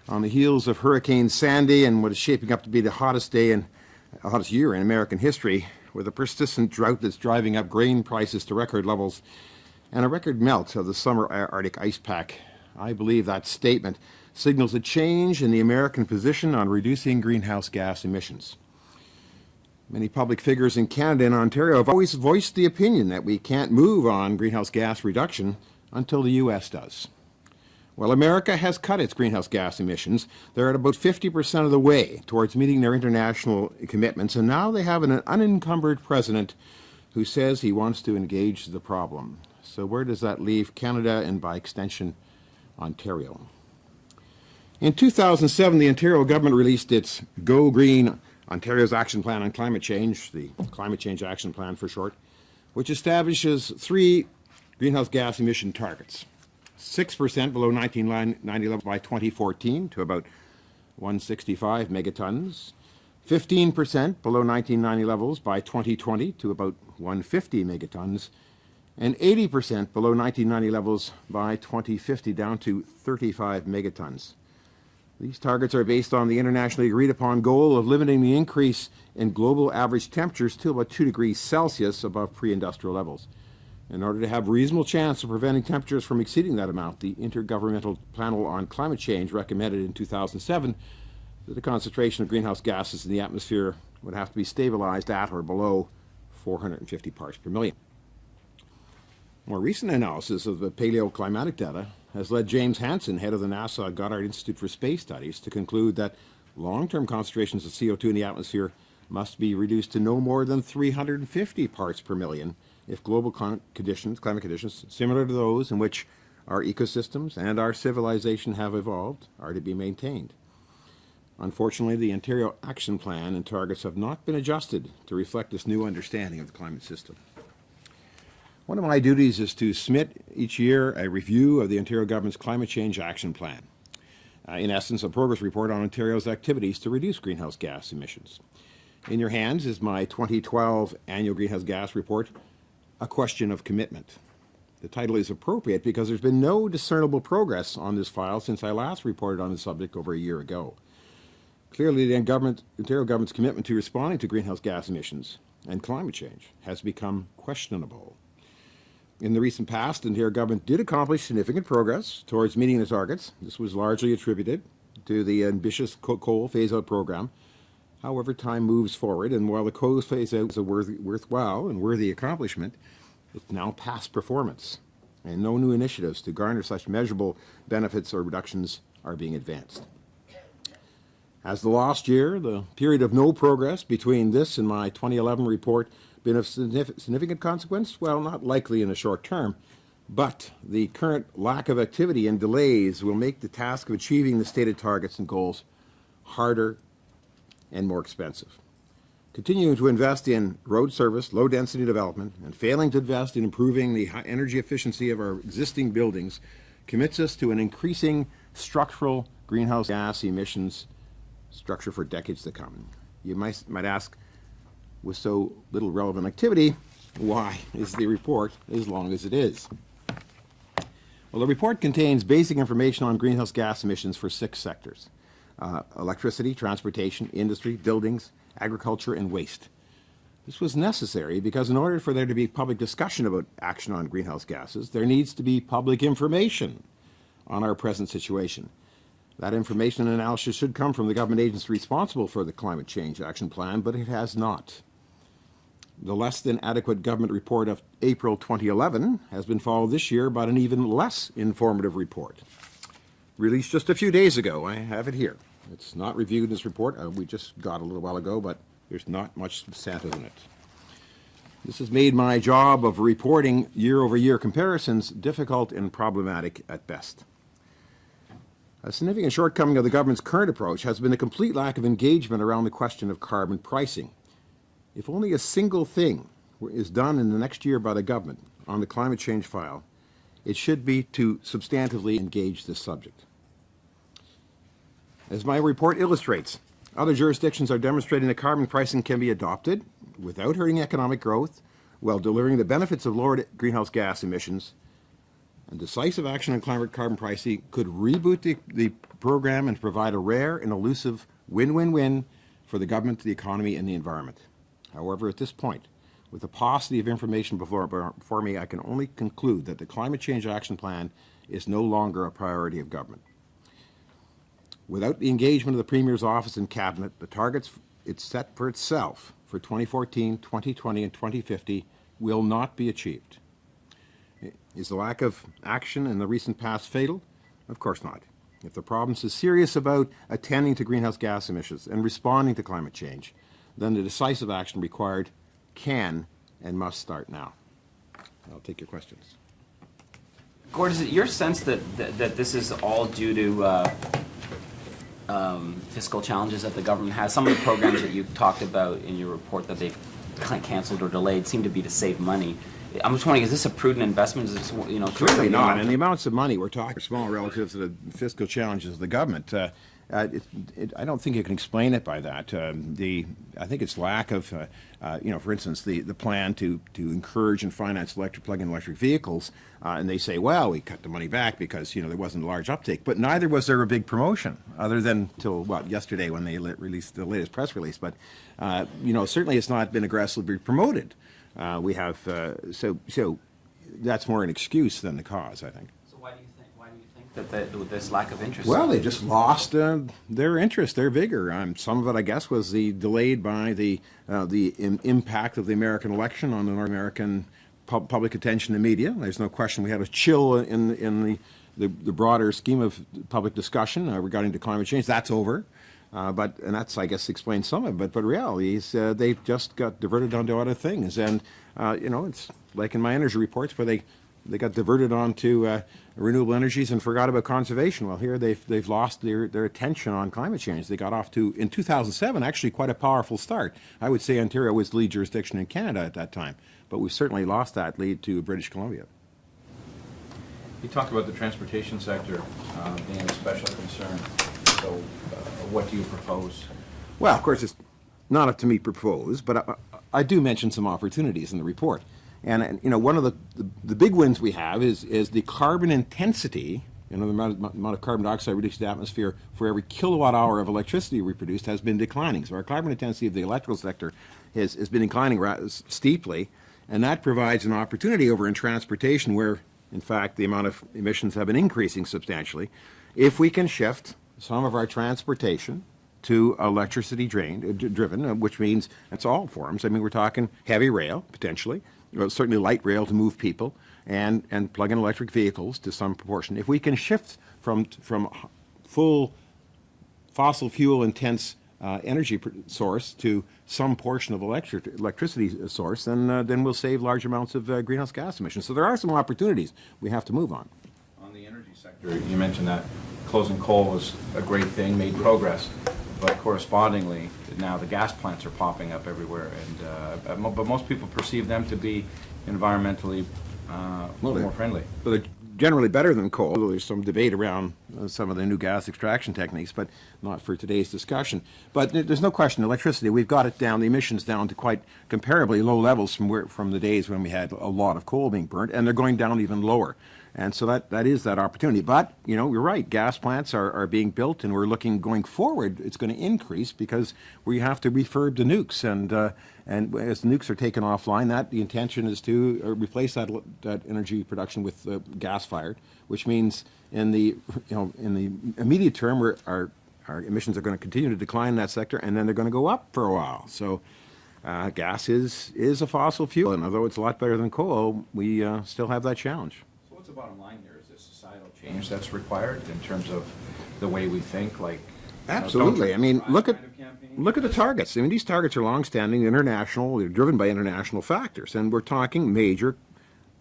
On the heels of Hurricane Sandy and what is shaping up to be the hottest year in American history, with a persistent drought that's driving up grain prices to record levels and a record melt of the summer Arctic ice pack, I believe that statement signals a change in the American position on reducing greenhouse gas emissions. Many public figures in Canada and Ontario have always voiced the opinion that we can't move on greenhouse gas reduction until the U.S. does. Well, America has cut its greenhouse gas emissions. They're at about 50% of the way towards meeting their international commitments, and now they have an unencumbered president who says he wants to engage the problem. So where does that leave Canada and, by extension, Ontario? In 2007, the Ontario government released its Go Green Ontario's Action Plan on Climate Change, the Climate Change Action Plan for short, which establishes 3 greenhouse gas emission targets. 6% below 1990 levels by 2014 to about 165 megatons, 15% below 1990 levels by 2020 to about 150 megatons, and 80% below 1990 levels by 2050 down to 35 megatons. These targets are based on the internationally agreed upon goal of limiting the increase in global average temperatures to about 2 degrees Celsius above pre-industrial levels. In order to have a reasonable chance of preventing temperatures from exceeding that amount, the Intergovernmental Panel on Climate Change recommended in 2007 that the concentration of greenhouse gases in the atmosphere would have to be stabilized at or below 450 parts per million. More recent analysis of the paleoclimatic data has led James Hansen, head of the NASA Goddard Institute for Space Studies, to conclude that long-term concentrations of CO2 in the atmosphere must be reduced to no more than 350 parts per million if global climate conditions similar to those in which our ecosystems and our civilization have evolved are to be maintained. Unfortunately, the Ontario Action Plan and targets have not been adjusted to reflect this new understanding of the climate system. One of my duties is to submit each year a review of the Ontario government's Climate Change Action Plan. In essence, a progress report on Ontario's activities to reduce greenhouse gas emissions. In your hands is my 2012 annual greenhouse gas report, A Question of Commitment. The title is appropriate because there's been no discernible progress on this file since I last reported on the subject over a year ago. Clearly, the Ontario government's commitment to responding to greenhouse gas emissions and climate change has become questionable. In the recent past, the Ontario government did accomplish significant progress towards meeting the targets. This was largely attributed to the ambitious coal phase-out program. However, time moves forward, and while the coal phase-out is a worthwhile and worthy accomplishment, it's now past performance, and no new initiatives to garner such measurable benefits or reductions are being advanced. Has the last year, the period of no progress between this and my 2011 report, been of significant consequence? Well, not likely in the short term, but the current lack of activity and delays will make the task of achieving the stated targets and goals harder and more expensive. Continuing to invest in road service, low-density development, and failing to invest in improving the energy efficiency of our existing buildings commits us to an increasing structural greenhouse gas emissions structure for decades to come. You might ask, with so little relevant activity, why is the report as long as it is? Well, the report contains basic information on greenhouse gas emissions for 6 sectors: electricity, transportation, industry, buildings, agriculture, and waste. This was necessary because in order for there to be public discussion about action on greenhouse gases, there needs to be public information on our present situation. That information and analysis should come from the government agency responsible for the Climate Change Action Plan, but it has not. The less than adequate government report of April 2011 has been followed this year by an even less informative report, released just a few days ago. I have it here. It's not reviewed in this report. We just got a little while ago, but there's not much substantive in it. This has made my job of reporting year-over-year comparisons difficult and problematic at best. A significant shortcoming of the government's current approach has been the complete lack of engagement around the question of carbon pricing. If only a single thing is done in the next year by the government on the climate change file, it should be to substantively engage this subject. As my report illustrates, other jurisdictions are demonstrating that carbon pricing can be adopted without hurting economic growth while delivering the benefits of lowered greenhouse gas emissions. And decisive action on climate carbon pricing could reboot the program and provide a rare and elusive win-win-win for the government, the economy, and the environment. However, at this point, with the paucity of information before me, I can only conclude that the Climate Change Action Plan is no longer a priority of government. Without the engagement of the Premier's office and Cabinet, the targets it's set for itself for 2014, 2020, and 2050 will not be achieved. Is the lack of action in the recent past fatal? Of course not. If the province is serious about attending to greenhouse gas emissions and responding to climate change, then the decisive action required can and must start now. I'll take your questions. Gord, is it your sense that this is all due to fiscal challenges that the government has? Some of the programs that you talked about in your report that they've canceled or delayed seem to be to save money. I'm just wondering, is this a prudent investment? Is this, Clearly not. And the amounts of money we're talking are small relative to the fiscal challenges of the government. I don't think you can explain it by that. I think it's lack of, for instance, the plan to encourage and finance plug-in electric vehicles, and they say, well, we cut the money back because there wasn't a large uptake. But neither was there a big promotion, other than till yesterday when they released the latest press release. But certainly it's not been aggressively promoted. We have so that's more an excuse than the cause, I think. So why do you think that this lack of interest? Well, they just lost their interest, their vigor. Some of it, I guess, was delayed by the impact of the American election on the North American public attention and media. There's no question we had a chill in the broader scheme of public discussion regarding to climate change. That's over. And that's, I guess, explains some of it. But reality is they just got diverted onto other things. And, it's like in my energy reports where they got diverted onto renewable energies and forgot about conservation. Well, here they've lost their attention on climate change. They got off to, in 2007, actually quite a powerful start. I would say Ontario was the lead jurisdiction in Canada at that time. But we've certainly lost that lead to British Columbia. You talked about the transportation sector being a special concern. So what do you propose? Well, of course, it's not up to me to propose, but I do mention some opportunities in the report. And one of the big wins we have is the carbon intensity, the amount of carbon dioxide released to the atmosphere for every kilowatt hour of electricity we produced has been declining. So our carbon intensity of the electrical sector has been declining steeply, and that provides an opportunity over in transportation where, in fact, the amount of emissions have been increasing substantially. If we can shift some of our transportation to electricity driven, which means it's all forms. I mean, we're talking heavy rail, potentially, certainly light rail to move people, and plug-in electric vehicles to some proportion. If we can shift from full fossil fuel intense energy source to some portion of electricity source, then we'll save large amounts of greenhouse gas emissions. So there are some opportunities we have to move on. On the energy sector, you mentioned that closing coal was a great thing, made progress, but correspondingly, now the gas plants are popping up everywhere, and but most people perceive them to be environmentally more friendly. Well, they're generally better than coal. There's some debate around some of the new gas extraction techniques, but not for today's discussion. But there's no question, electricity, we've got it down, the emissions down to quite comparably low levels from the days when we had a lot of coal being burnt, and they're going down even lower. And so that is that opportunity. But, you're right, gas plants are being built, and we're looking going forward, it's going to increase because we have to refurb the nukes. And as the nukes are taken offline, the intention is to replace that energy production with gas-fired, which means in the immediate term, our emissions are going to continue to decline in that sector, and then they're going to go up for a while. So gas is a fossil fuel, and although it's a lot better than coal, we still have that challenge. What's the bottom line here? Is this societal change that's required in terms of the way we think? Absolutely. I mean, look at the targets. I mean, these targets are long-standing, international. They're driven by international factors, and we're talking major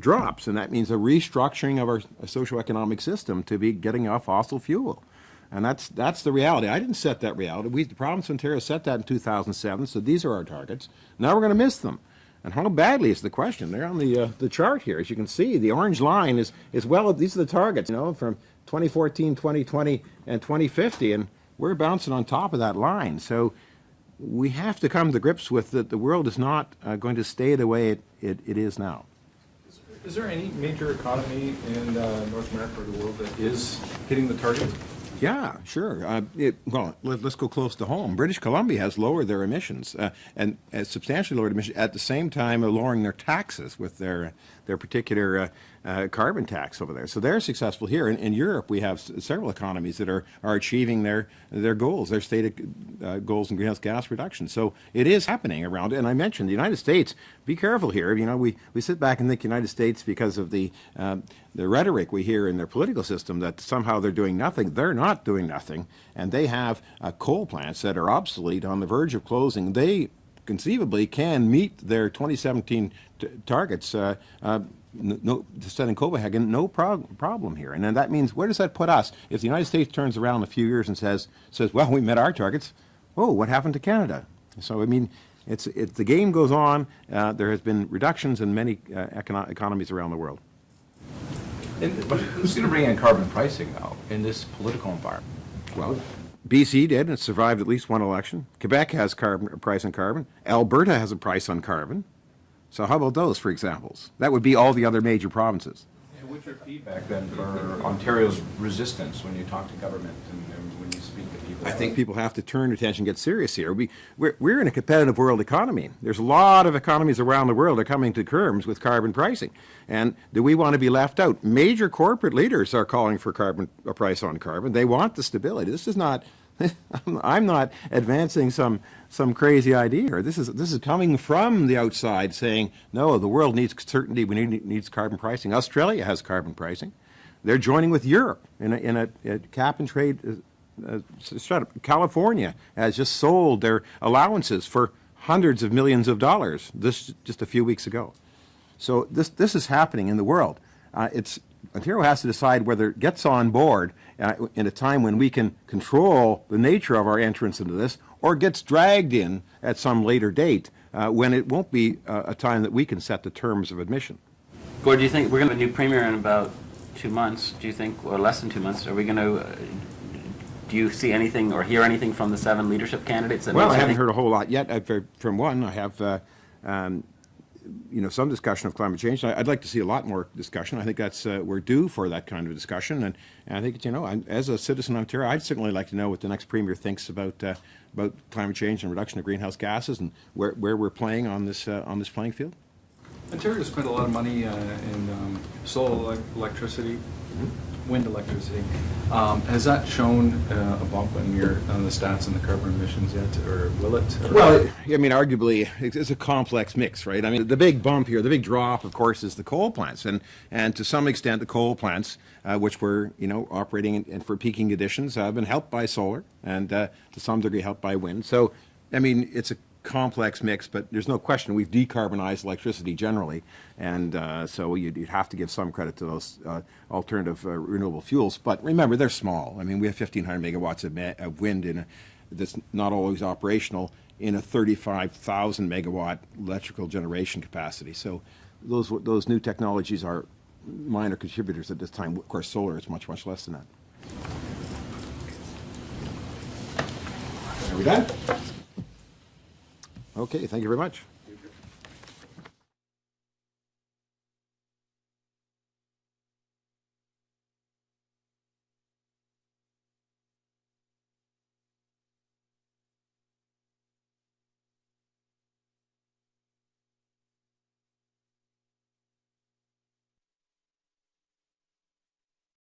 drops, and that means a restructuring of our socioeconomic system to be getting off fossil fuel. And that's the reality. I didn't set that reality. The province of Ontario set that in 2007, so these are our targets. Now we're going to miss them. And how badly is the question? They're on the chart here. As you can see, the orange line is well, these are the targets, from 2014, 2020, and 2050, and we're bouncing on top of that line. So we have to come to grips with that the world is not going to stay the way it is now. Is there any major economy in North America or the world that is hitting the target? Yeah, sure. Well, let's go close to home. British Columbia has lowered their emissions and substantially lowered emissions at the same time lowering their taxes with their particular carbon tax over there. So they're successful here. In Europe, we have several economies that are achieving their goals, their stated goals in greenhouse gas reduction. So it is happening around. And I mentioned the United States. Be careful here. You know, we sit back and think United States because of the rhetoric we hear in their political system that somehow they're doing nothing. They're not doing nothing, and they have coal plants that are obsolete, on the verge of closing. They conceivably can meet their 2017 targets set in Copenhagen, no problem here. And then that means, where does that put us? If the United States turns around in a few years and says, well, we met our targets, oh, what happened to Canada? So, I mean, the game goes on. There has been reductions in many economies around the world. But who's going to bring in carbon pricing, though, in this political environment? Well, BC did, and it survived at least one election. Quebec has a price on carbon. Alberta has a price on carbon. So how about those for examples? That would be all the other major provinces. And what's your feedback, then, for Ontario's resistance when you talk to government and when you speak to people? I think people have to turn attention, get serious here. We're in a competitive world economy. There's a lot of economies around the world that are coming to terms with carbon pricing. And do we want to be left out? Major corporate leaders are calling for a price on carbon. They want the stability. This is not, I'm not advancing some crazy idea here. This is coming from the outside saying, no, the world needs certainty, needs carbon pricing. Australia has carbon pricing. They're joining with Europe in a cap and trade. California has just sold their allowances for hundreds of millions of dollars just a few weeks ago. So this is happening in the world. Ontario has to decide whether it gets on board in a time when we can control the nature of our entrance into this, or gets dragged in at some later date when it won't be a time that we can set the terms of admission. Gord, do you think we're going to have a new premier in about 2 months? Do you think, or less than 2 months? Are we going to? Do you see anything or hear anything from the 7 leadership candidates? Well, I haven't heard a whole lot yet. From one, I have some discussion of climate change. I'd like to see a lot more discussion. I think that's we're due for that kind of discussion. And I think, as a citizen of Ontario, I'd certainly like to know what the next premier thinks about climate change and reduction of greenhouse gases and where we're playing on this playing field. Ontario spent a lot of money in solar electricity, wind electricity. Has that shown a bump on the stats on the carbon emissions yet, or will it? Or? Well, arguably, it's a complex mix, right? I mean, the big bump here, the big drop, of course, is the coal plants, and to some extent, the coal plants, which were operating and for peaking conditions, have been helped by solar and to some degree helped by wind. So, I mean, it's a complex mix, but there's no question we've decarbonized electricity generally, and so you'd have to give some credit to those alternative renewable fuels. But remember, they're small. I mean, we have 1,500 megawatts of wind that's not always operational in a 35,000 megawatt electrical generation capacity. So those new technologies are minor contributors at this time. Of course, solar is much, much less than that. Are we done? Okay, thank you very much.